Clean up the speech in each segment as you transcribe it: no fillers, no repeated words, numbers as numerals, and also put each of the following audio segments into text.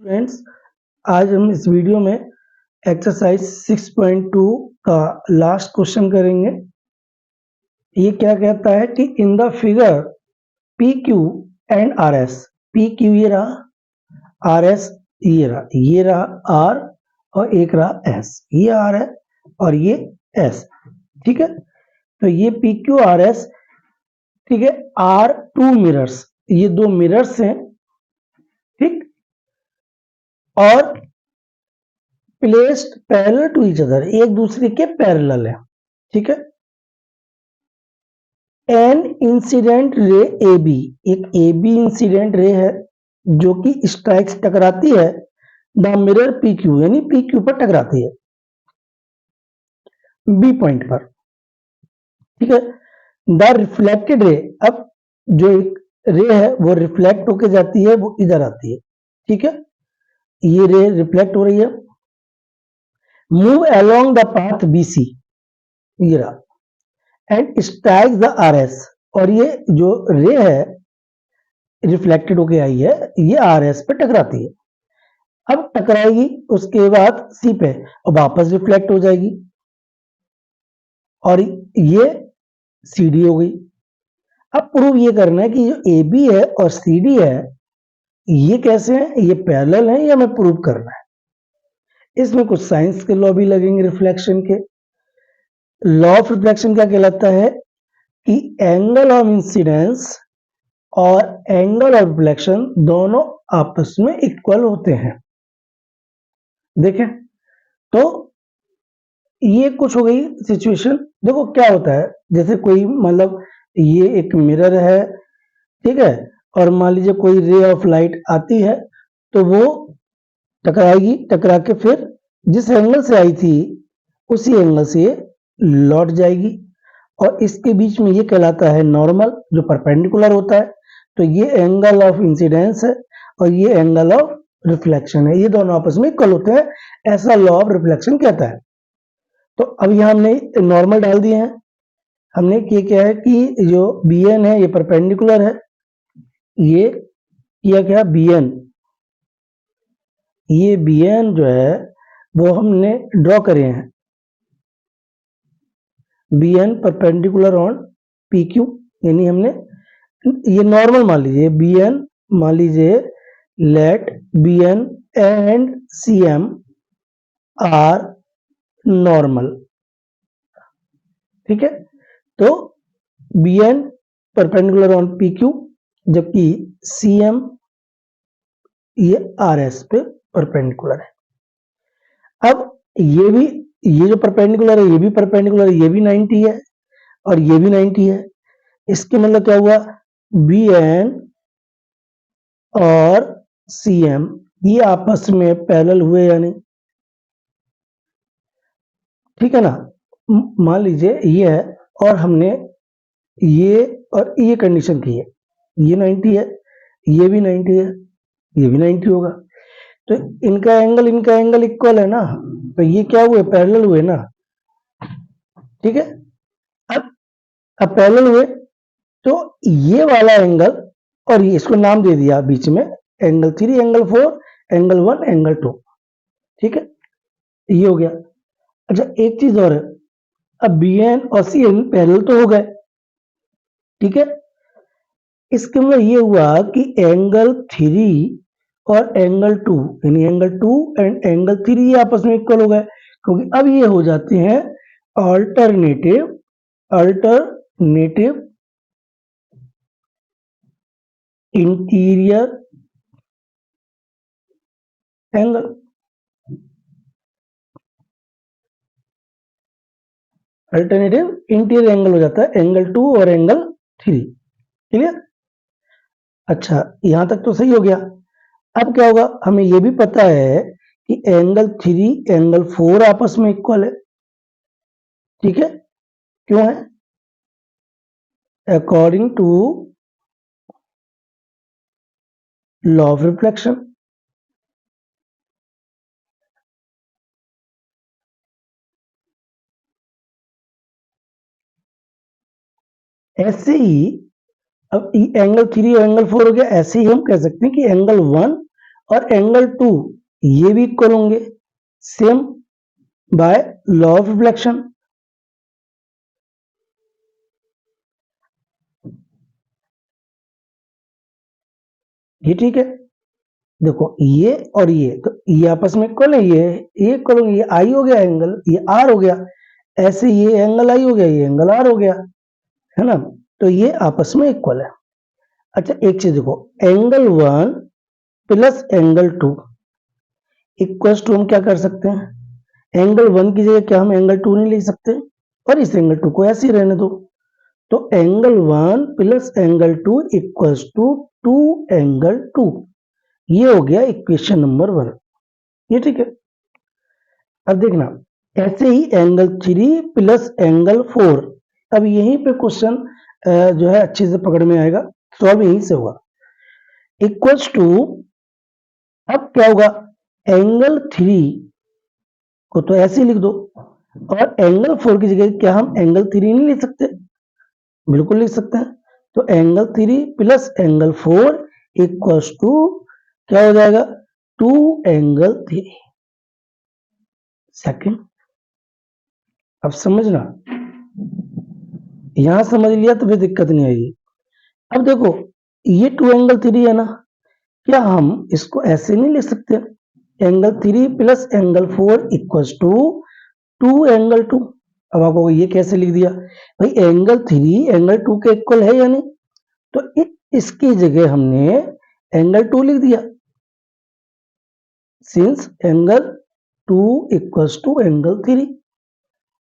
Friends, आज हम इस वीडियो में एक्सरसाइज 6.2 का लास्ट क्वेश्चन करेंगे। ये क्या कहता है कि in the figure P Q and R S, P Q ये रहा, आर एस ये रहा आर और एक रहा एस, ये आर है और ये एस। ठीक है, तो ये पी क्यू आर एस, ठीक है, आर टू मिरर्स, ये दो मिरर्स हैं, ठीक, और placed parallel to each other, एक दूसरे के पैरेलल है। ठीक है, an incident ray A B, एक ए बी इंसिडेंट रे है जो कि स्ट्राइक टकराती है द मिरर पी क्यू, यानी पी क्यू पर टकराती है बी पॉइंट पर। ठीक है, द रिफ्लेक्टेड रे, अब जो एक रे है वो रिफ्लेक्ट होके जाती है, वो इधर आती है। ठीक है, ये रे रिफ्लेक्ट हो रही है, move along the path B C, ये रहा, and strike the R S, और ये जो रे है रिफ्लेक्टेड होके आई है, ये आर एस पे टकराती है। अब टकराएगी, उसके बाद सी पे और वापस रिफ्लेक्ट हो जाएगी, और ये सी डी हो गई। अब प्रूव ये करना है कि जो ए बी है और सी डी है ये कैसे हैं, ये पैरेलल है, या हमें प्रूव करना है। इसमें कुछ साइंस के लॉ भी लगेंगे रिफ्लेक्शन के। लॉ ऑफ रिफ्लेक्शन क्या कहलाता है कि एंगल ऑफ इंसिडेंस और एंगल ऑफ रिफ्लेक्शन दोनों आपस में इक्वल होते हैं। देखें तो ये कुछ हो गई सिचुएशन। देखो क्या होता है, जैसे कोई मतलब ये एक मिरर है, ठीक है, और मान लीजिए कोई रे ऑफ लाइट आती है तो वो टकराएगी, टकरा के फिर जिस एंगल से आई थी उसी एंगल से लौट जाएगी, और इसके बीच में ये कहलाता है नॉर्मल, जो परपेंडिकुलर होता है। तो ये एंगल ऑफ इंसिडेंस है और ये एंगल ऑफ रिफ्लेक्शन है, ये दोनों आपस में इक्वल होते हैं, ऐसा लॉ ऑफ रिफ्लेक्शन कहता है। तो अब यहाँ हमने नॉर्मल डाल दिए हैं, हमने ये क्या है कि जो बी एन है ये परपेंडिकुलर है, ये किया क्या बी एन, ये बी एन जो है वो हमने ड्रॉ करे हैं, B N perpendicular on P Q, यानी हमने ये नॉर्मल मान लीजिए बी एन, मान लीजिए let B N and C M are normal. ठीक है, तो B N perpendicular on P Q, जबकि सी एम ये आर एस पे परपेंडिकुलर है। अब ये भी, ये जो परपेंडिकुलर है ये भी परपेंडिकुलर है, ये भी 90 है और ये भी 90 है। इसके मतलब क्या हुआ, बी एन और सी एम ये आपस में पैरेलल हुए या नहीं। ठीक है ना, मान लीजिए ये है और हमने ये और ये कंडीशन की है, ये 90 है, ये भी 90 है, ये भी 90 होगा, तो इनका एंगल इक्वल है ना, तो ये क्या हुए, पैरेलल हुए ना। ठीक है, अब पैरेलल हुए तो ये वाला एंगल, और ये इसको नाम दे दिया बीच में, एंगल 3, एंगल 4, एंगल 1, एंगल 2। ठीक है, ये हो गया। अच्छा एक चीज और है, अब बी एन और सी एन पैरेलल तो हो गए, ठीक है, इसके मतलब ये हुआ कि एंगल 3 और एंगल 2, यानी एंगल 2 एंड एंगल 3 ये आपस में इक्वल हो गए, क्योंकि अब ये हो जाते हैं alternative interior angle. Alternative interior angle हो जाता है एंगल 2 और एंगल 3। क्लियर? अच्छा यहां तक तो सही हो गया। अब क्या होगा, हमें यह भी पता है कि एंगल 3 एंगल 4 आपस में इक्वल है। ठीक है, क्यों है, according to law of reflection. ऐसे ही अब एंगल 3 और एंगल 4 हो गया, ऐसे ही हम कह सकते हैं कि एंगल 1 और एंगल 2 ये भी इक्वल होंगे, same by law of reflection. ये ठीक है, देखो ये और ये, तो ये आपस में इक्वल है, ये इक्वल हो गया, ये आई हो गया एंगल, ये आर हो गया, ऐसे ये एंगल आई हो गया, ये एंगल आर हो गया, है ना। तो ये आपस में इक्वल है। अच्छा एक चीज देखो, angle 1 plus angle 2 equals to हम क्या कर सकते हैं, एंगल 1 की जगह क्या हम एंगल 2 नहीं लिख सकते, और इस एंगल 2 को ऐसे ही रहने दो। तो angle 1 plus angle 2 equals to 2 angle 2। ये हो गया इक्वेशन नंबर 1। ये ठीक है। अब देखना, ऐसे ही एंगल 3 प्लस एंगल 4, अब यहीं पे क्वेश्चन जो है अच्छे से पकड़ में आएगा, सॉल्व यहीं से होगा। इक्वल्स टू, अब क्या होगा, एंगल 3 को तो ऐसे ही लिख दो, और एंगल 4 की जगह क्या हम एंगल 3 नहीं लिख सकते, बिल्कुल लिख सकते हैं। तो angle 3 plus angle 4 equals to क्या हो जाएगा, 2 एंगल 3। सेकंड, अब समझना, यहां समझ लिया तो फिर दिक्कत नहीं आएगी। अब देखो ये 2 एंगल 3 है ना, क्या हम इसको ऐसे नहीं लिख सकते, angle 3 plus angle 4 equals to 2 angle 2। अब आपको ये कैसे लिख दिया भाई, एंगल 3 एंगल 2 के इक्वल है या नहीं, तो इसकी जगह हमने एंगल 2 लिख दिया, since angle 2 equals to angle 3,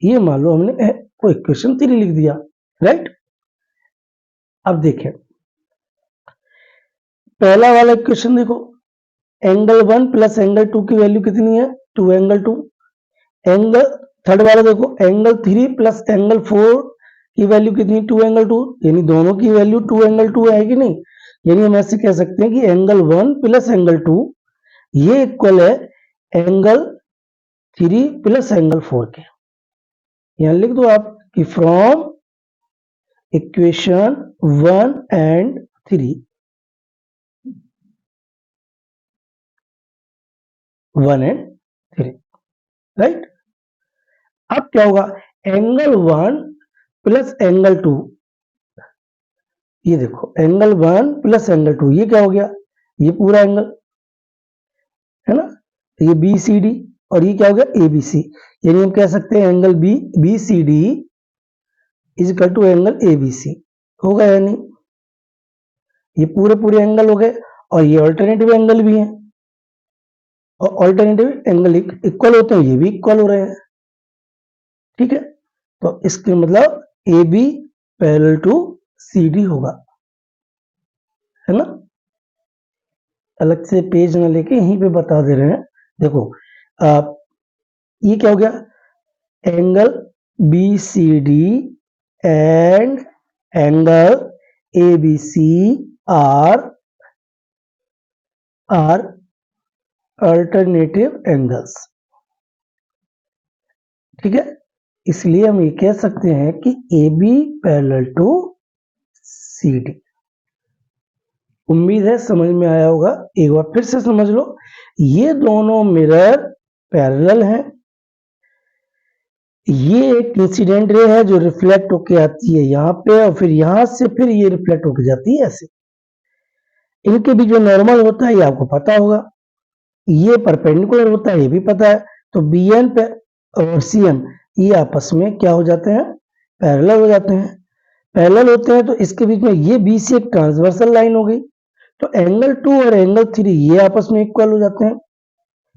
ये मान लो हमने को इक्वेशन 3 लिख दिया, राइट। अब देखें पहला वाला इक्वेशन देखो, एंगल 1 प्लस एंगल 2 की वैल्यू कितनी है, 2 एंगल 2। एंगल थर्ड वाला देखो, एंगल 3 प्लस एंगल 4 की वैल्यू कितनी, 2 एंगल 2, यानी दोनों की वैल्यू 2 एंगल 2 है कि नहीं। यानी हम ऐसे कह सकते हैं कि एंगल 1 प्लस एंगल 2 ये इक्वल है एंगल 3 प्लस एंगल 4 के। यहां लिख दो आप कि from equation 1 and 3, 1 and 3, right. अब क्या होगा, एंगल 1 प्लस एंगल 2, ये देखो एंगल 1 प्लस एंगल 2 ये क्या हो गया, ये पूरा एंगल है ना, ये बी सी डी, और ये क्या हो गया ए बी सी। यानी हम कह सकते हैं angle B C D is equal to angle A B C, होगा या नहीं, ये पूरे पूरे एंगल हो गए, और ये ऑल्टरनेटिव एंगल भी है, और ऑल्टरनेटिव एंगल इक्वल होते हैं, ये भी इक्वल हो रहे हैं, ठीक है। तो इसके मतलब A B parallel to C D होगा, है ना। अलग से पेज ना लेके यहीं पे बता दे रहे हैं। देखो ये क्या हो गया, angle B C D and angle A B C are alternative angles, ठीक है। इसलिए हम ये कह सकते हैं कि A B parallel to C D. उम्मीद है समझ में आया होगा, एक बार फिर से समझ लो, ये दोनों मिरर पैरेलल हैं, ये एक इंसिडेंट रे है जो रिफ्लेक्ट होके आती है यहाँ पे, और फिर यहां से फिर ये रिफ्लेक्ट होके जाती है ऐसे, इनके बीच जो नॉर्मल होता है ये आपको पता होगा, ये परपेंडिकुलर होता है ये भी पता है। तो बी एन पे और सी एम ये आपस में क्या हो जाते हैं, पैरेलल हो जाते हैं। पैरेलल होते हैं तो इसके बीच में ये बी सी एक ट्रांसवर्सल लाइन हो गई, तो एंगल 2 और एंगल 3 ये आपस में इक्वल हो जाते हैं,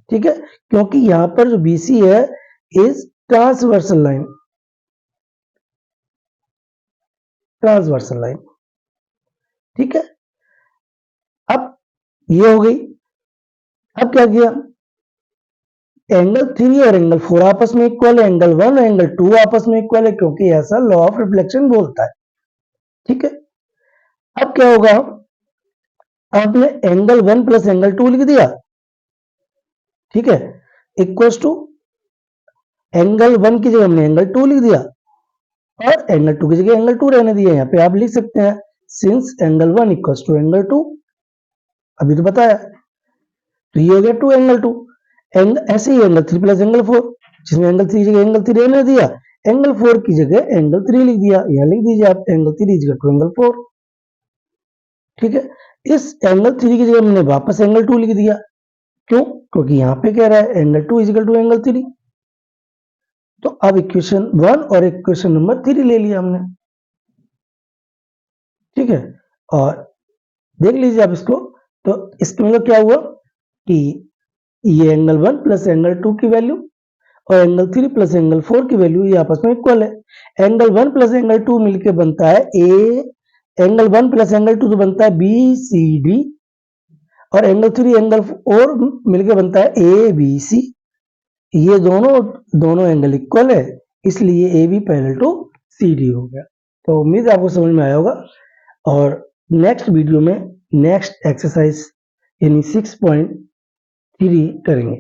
ठीक है, क्योंकि यहां पर जो बीसी है is transversal line, transversal line, ठीक है। अब ये हो गई, अब क्या किया, एंगल 3 और एंगल 4 आपस में इक्वल है, एंगल 1 और एंगल 2 आपस में इक्वल है, क्योंकि ऐसा लॉ ऑफ रिफ्लेक्शन बोलता है, ठीक है। अब क्या होगा, आपने एंगल 1 प्लस एंगल 2 लिख दिया, ठीक है, इक्वल्स टू एंगल 1 की जगह हमने एंगल 2 लिख दिया, और एंगल 2 की जगह एंगल 2 रहने दिया। यहाँ पे आप लिख सकते हैं since angle 1 equals to angle 2, अभी तो बताया। तो ये हो गया 2 एंगल 2। ऐसे ही एंगल 3 प्लस एंगल 4, जिसमें एंगल 3 जगह एंगल 3 रहने दिया, एंगल 4 की जगह एंगल 3 लिख दिया। यहाँ लिख दीजिए आप angle 3 is equal to angle 4। ठीक है, इस एंगल 3 की जगह मैंने वापस एंगल 2 लिख दिया। क्यों? क्योंकि यहाँ पे कह रहा है angle 2 is equal to angle 3। तो अब इक्वेशन 1 और इक्वेशन नंबर 3 ले लिया हमने। ठीक है, और देख लीजिए आप इसको। तो इसका मतलब क्या हुआ कि ये एंगल 1 प्लस एंगल 2 की वैल्यू और एंगल 3 प्लस एंगल 4 की वैल्यू ये आपस में इक्वल है। एंगल 1 प्लस एंगल 2 मिलके बनता है ए, एंगल 1 प्लस एंगल 2 तो बनता है बी सी डी, और एंगल 3 एंगल 4 मिलके बनता है ए बी सी। ये दोनों एंगल इक्वल है, इसलिए A B parallel to C D हो गया। तो उम्मीद है आपको समझ में आया होगा, और नेक्स्ट वीडियो में नेक्स्ट एक्सरसाइज यानी 6.3 करेंगे।